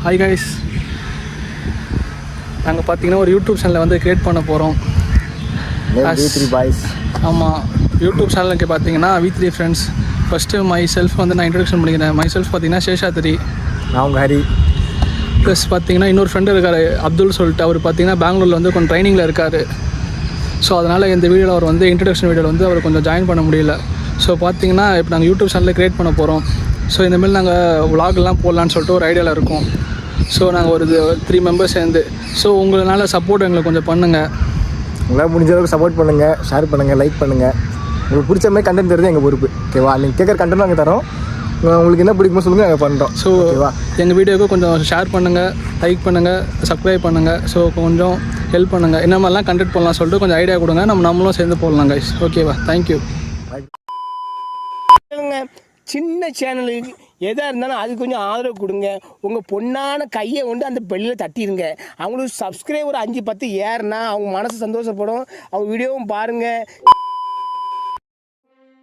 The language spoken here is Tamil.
ஹாய் கைஸ், நாங்கள் பார்த்தீங்கன்னா ஒரு யூடியூப் சேனலை வந்து க்ரியேட் பண்ண போகிறோம். V3 boys. ஆமாம், யூடியூப் சேனலுக்கு பார்த்தீங்கன்னா V3 friends. First my self வந்து நான் இன்ட்ரடக்ஷன் பண்ணிக்கிறேன். மை செல்ஃப் பார்த்தீங்கன்னா சேஷாத்ரி. நான் உங்கள் ஹரி. ப்ளஸ் பார்த்தீங்கன்னா இன்னொரு ஃப்ரெண்டு இருக்கார் அப்துல் சொல்லிட்டு. அவர் பார்த்தீங்கன்னா பெங்களூரில் வந்து கொஞ்சம் ட்ரைனிங்கில் இருக்கார். ஸோ அதனால் இந்த வீடியோவில் அவர் வந்து இன்ட்ரடக்ஷன் வீடியோவில் வந்து அவர் கொஞ்சம் ஜாயின் பண்ண முடியல. ஸோ பார்த்தீங்கன்னா இப்போ நாங்கள் யூடியூப் சேனலில் க்ரியேட் பண்ண போகிறோம். ஸோ இந்தமாரி நாங்கள் விலாக்லாம் போடலான்னு சொல்லிட்டு ஒரு ஐடியாவில் இருக்கோம். ஸோ நாங்கள் ஒரு 3 மெம்பர்ஸ் சேர்ந்து. ஸோ உங்களால் சப்போர்ட் எங்களுக்கு கொஞ்சம் பண்ணுங்கள். உங்களால் முடிஞ்ச அளவுக்கு சப்போர்ட் பண்ணுங்கள், ஷேர் பண்ணுங்கள், லைக் பண்ணுங்கள். உங்களுக்கு பிடிச்ச மாதிரி கண்டென்ட் தருது எங்கள் பொறுப்பு. ஓகேவா? நீங்கள் கேட்குற கண்டென்ட் நாங்கள் தரோம். உங்களுக்கு என்ன பிடிக்குமோ சொல்லுங்கள், நாங்கள் பண்ணுறோம். ஸோ ஓகேவா? எங்கள் வீடியோவுக்கு கொஞ்சம் ஷேர் பண்ணுங்கள், லைக் பண்ணுங்கள், சப்ஸ்கிரைப் பண்ணுங்கள். ஸோ கொஞ்சம் ஹெல்ப் பண்ணுங்கள். என்ன மாதிரிலாம் கண்டென்ட் போடலாம் சொல்லிட்டு கொஞ்சம் ஐடியா கொடுங்க. நம்மளும் சேர்ந்து போடலாம் கைஸ். ஓகேவா? தேங்க்யூ. சின்ன சேனலுக்கு எதாக இருந்தாலும் அது கொஞ்சம் ஆதரவு கொடுங்க. உங்கள் பொண்ணான கையை கொண்டு அந்த பெல்லில் தட்டிடுங்க. அவங்களுக்கு சப்ஸ்கிரைபர் 5-10 ஏறுனா அவங்க மனசு சந்தோஷப்படும். அவங்க வீடியோவும் பாருங்கள்.